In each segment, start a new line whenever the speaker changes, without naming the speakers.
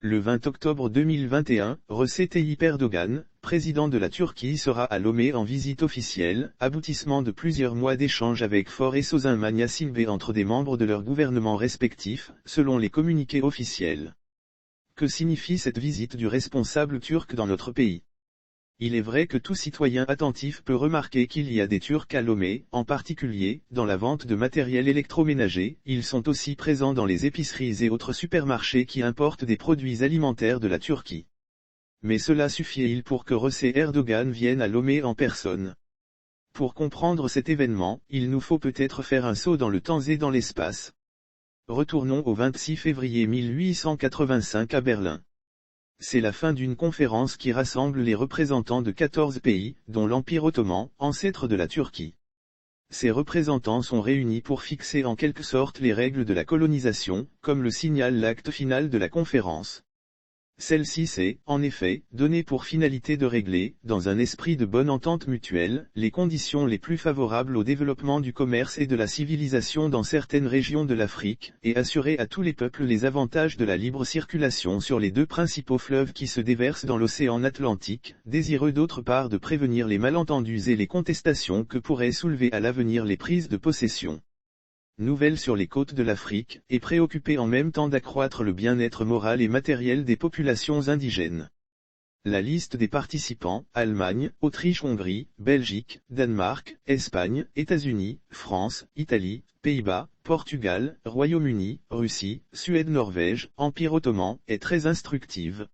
Le 20 octobre 2021, Recep Tayyip Erdogan, président de la Turquie, sera à Lomé en visite officielle, aboutissement de plusieurs mois d'échanges avec Faure et Sozan Yassin entre des membres de leurs gouvernements respectifs, selon les communiqués officiels. Que signifie cette visite du responsable turc dans notre pays? Il est vrai que tout citoyen attentif peut remarquer qu'il y a des Turcs à Lomé, en particulier, dans la vente de matériel électroménager. Ils sont aussi présents dans les épiceries et autres supermarchés qui importent des produits alimentaires de la Turquie. Mais cela suffit-il pour que Recep Erdogan vienne à Lomé en personne? Pour comprendre cet événement, il nous faut peut-être faire un saut dans le temps et dans l'espace. Retournons au 26 février 1885 à Berlin. C'est la fin d'une conférence qui rassemble les représentants de 14 pays, dont l'Empire ottoman, ancêtre de la Turquie. Ces représentants sont réunis pour fixer en quelque sorte les règles de la colonisation, comme le signale l'acte final de la conférence. Celle-ci s'est, en effet, donnée pour finalité de régler, dans un esprit de bonne entente mutuelle, les conditions les plus favorables au développement du commerce et de la civilisation dans certaines régions de l'Afrique, et assurer à tous les peuples les avantages de la libre circulation sur les deux principaux fleuves qui se déversent dans l'océan Atlantique, désireux d'autre part de prévenir les malentendus et les contestations que pourraient soulever à l'avenir les prises de possession nouvelles sur les côtes de l'Afrique, et préoccupé en même temps d'accroître le bien-être moral et matériel des populations indigènes. La liste des participants: Allemagne, Autriche-Hongrie, Belgique, Danemark, Espagne, États-Unis, France, Italie, Pays-Bas, Portugal, Royaume-Uni, Russie, Suède-Norvège, Empire ottoman, est très instructive.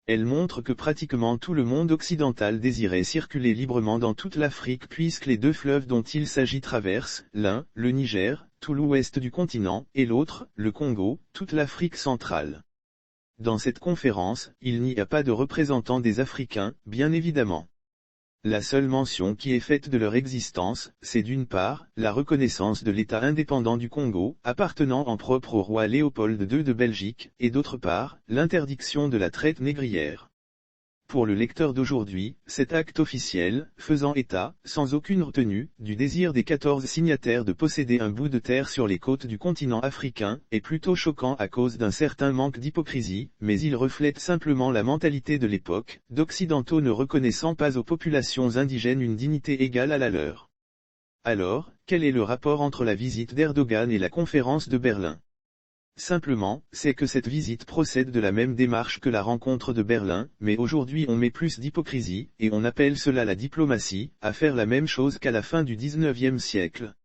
Elle montre que pratiquement tout le monde occidental désirait circuler librement dans toute l'Afrique puisque les deux fleuves dont il s'agit traversent, l'un, le Niger, tout l'ouest du continent, et l'autre, le Congo, toute l'Afrique centrale. Dans cette conférence, il n'y a pas de représentants des Africains, bien évidemment. La seule mention qui est faite de leur existence, c'est d'une part, la reconnaissance de l'État indépendant du Congo, appartenant en propre au roi Léopold II de Belgique, et d'autre part, l'interdiction de la traite négrière. Pour le lecteur d'aujourd'hui, cet acte officiel, faisant état, sans aucune retenue, du désir des 14 signataires de posséder un bout de terre sur les côtes du continent africain, est plutôt choquant à cause d'un certain manque d'hypocrisie, mais il reflète simplement la mentalité de l'époque, d'occidentaux ne reconnaissant pas aux populations indigènes une dignité égale à la leur. Alors, quel est le rapport entre la visite d'Erdogan et la conférence de Berlin? Simplement, c'est que cette visite procède de la même démarche que la rencontre de Berlin, mais aujourd'hui on met plus d'hypocrisie, et on appelle cela la diplomatie, à faire la même chose qu'à la fin du XIXe siècle.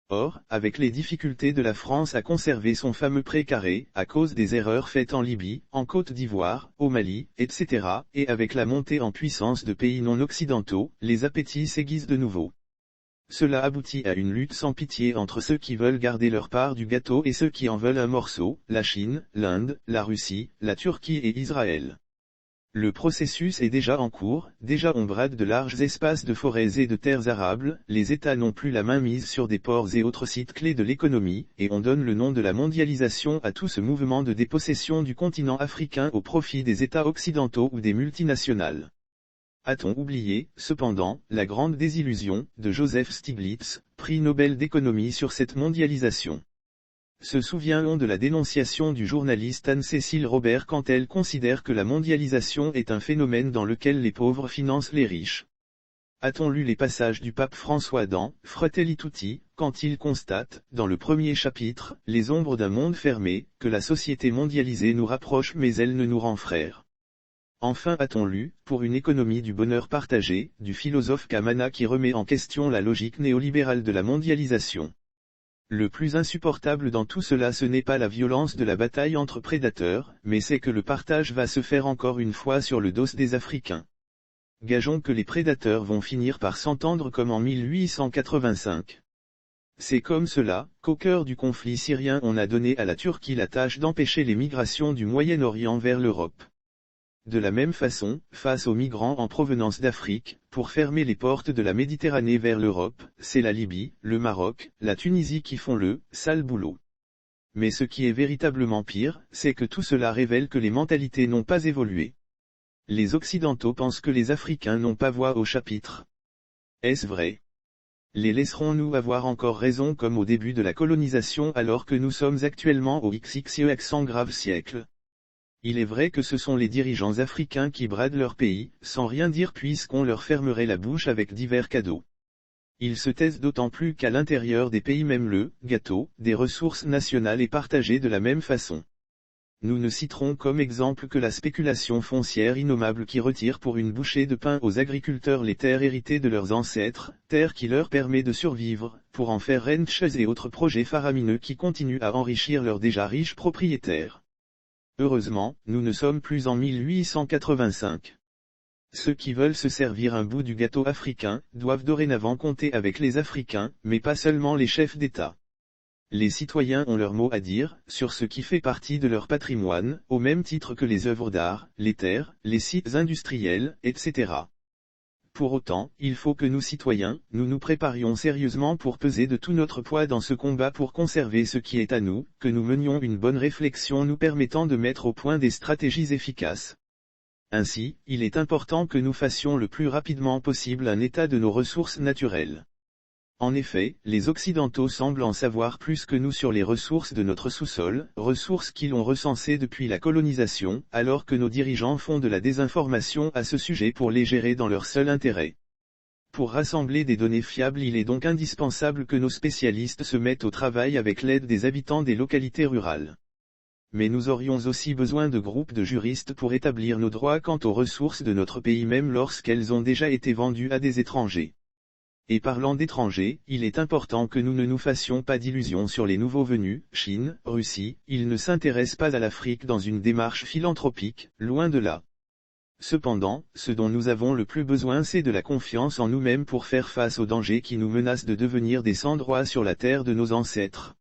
Or, avec les difficultés de la France à conserver son fameux pré carré, à cause des erreurs faites en Libye, en Côte d'Ivoire, au Mali, etc., et avec la montée en puissance de pays non occidentaux, les appétits s'aiguisent de nouveau. Cela aboutit à une lutte sans pitié entre ceux qui veulent garder leur part du gâteau et ceux qui en veulent un morceau, la Chine, l'Inde, la Russie, la Turquie et Israël. Le processus est déjà en cours, déjà on brade de larges espaces de forêts et de terres arables, les États n'ont plus la main mise sur des ports et autres sites clés de l'économie, et on donne le nom de la mondialisation à tout ce mouvement de dépossession du continent africain au profit des États occidentaux ou des multinationales. A-t-on oublié, cependant, la grande désillusion, de Joseph Stiglitz, prix Nobel d'économie sur cette mondialisation? Se souvient-on de la dénonciation du journaliste Anne-Cécile Robert quand elle considère que la mondialisation est un phénomène dans lequel les pauvres financent les riches? A-t-on lu les passages du pape François dans Fratelli Tutti, quand il constate, dans le premier chapitre, les ombres d'un monde fermé, que la société mondialisée nous rapproche mais elle ne nous rend frères? Enfin a-t-on lu, pour une économie du bonheur partagé, du philosophe Kamana qui remet en question la logique néolibérale de la mondialisation? Le plus insupportable dans tout cela ce n'est pas la violence de la bataille entre prédateurs, mais c'est que le partage va se faire encore une fois sur le dos des Africains. Gageons que les prédateurs vont finir par s'entendre comme en 1885. C'est comme cela, qu'au cœur du conflit syrien on a donné à la Turquie la tâche d'empêcher les migrations du Moyen-Orient vers l'Europe. De la même façon, face aux migrants en provenance d'Afrique, pour fermer les portes de la Méditerranée vers l'Europe, c'est la Libye, le Maroc, la Tunisie qui font le sale boulot. Mais ce qui est véritablement pire, c'est que tout cela révèle que les mentalités n'ont pas évolué. Les Occidentaux pensent que les Africains n'ont pas voix au chapitre. Est-ce vrai? Les laisserons-nous avoir encore raison comme au début de la colonisation alors que nous sommes actuellement au XXe grave siècle? Il est vrai que ce sont les dirigeants africains qui bradent leur pays, sans rien dire puisqu'on leur fermerait la bouche avec divers cadeaux. Ils se taisent d'autant plus qu'à l'intérieur des pays même le gâteau des ressources nationales est partagé de la même façon. Nous ne citerons comme exemple que la spéculation foncière innommable qui retire pour une bouchée de pain aux agriculteurs les terres héritées de leurs ancêtres, terres qui leur permet de survivre, pour en faire ranches et autres projets faramineux qui continuent à enrichir leurs déjà riches propriétaires. Heureusement, nous ne sommes plus en 1885. Ceux qui veulent se servir un bout du gâteau africain, doivent dorénavant compter avec les Africains, mais pas seulement les chefs d'État. Les citoyens ont leur mot à dire, sur ce qui fait partie de leur patrimoine, au même titre que les œuvres d'art, les terres, les sites industriels, etc. Pour autant, il faut que nous citoyens, nous nous préparions sérieusement pour peser de tout notre poids dans ce combat pour conserver ce qui est à nous, que nous menions une bonne réflexion nous permettant de mettre au point des stratégies efficaces. Ainsi, il est important que nous fassions le plus rapidement possible un état de nos ressources naturelles. En effet, les Occidentaux semblent en savoir plus que nous sur les ressources de notre sous-sol, ressources qu'ils ont recensées depuis la colonisation, alors que nos dirigeants font de la désinformation à ce sujet pour les gérer dans leur seul intérêt. Pour rassembler des données fiables, il est donc indispensable que nos spécialistes se mettent au travail avec l'aide des habitants des localités rurales. Mais nous aurions aussi besoin de groupes de juristes pour établir nos droits quant aux ressources de notre pays même lorsqu'elles ont déjà été vendues à des étrangers. Et parlant d'étrangers, il est important que nous ne nous fassions pas d'illusions sur les nouveaux venus, Chine, Russie, ils ne s'intéressent pas à l'Afrique dans une démarche philanthropique, loin de là. Cependant, ce dont nous avons le plus besoin c'est de la confiance en nous-mêmes pour faire face aux dangers qui nous menacent de devenir des sans-droits sur la terre de nos ancêtres.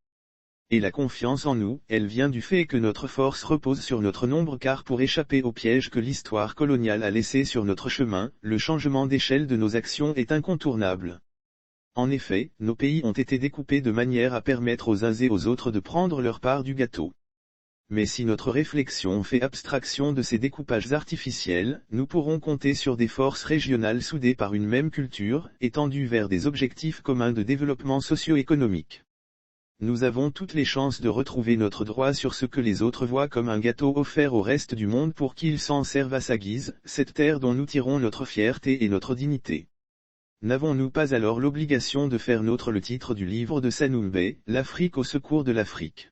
Et la confiance en nous, elle vient du fait que notre force repose sur notre nombre car pour échapper aux pièges que l'histoire coloniale a laissés sur notre chemin, le changement d'échelle de nos actions est incontournable. En effet, nos pays ont été découpés de manière à permettre aux uns et aux autres de prendre leur part du gâteau. Mais si notre réflexion fait abstraction de ces découpages artificiels, nous pourrons compter sur des forces régionales soudées par une même culture, étendues vers des objectifs communs de développement socio-économique. Nous avons toutes les chances de retrouver notre droit sur ce que les autres voient comme un gâteau offert au reste du monde pour qu'ils s'en servent à sa guise, cette terre dont nous tirons notre fierté et notre dignité. N'avons-nous pas alors l'obligation de faire nôtre le titre du livre de Sanumbe, l'Afrique au secours de l'Afrique?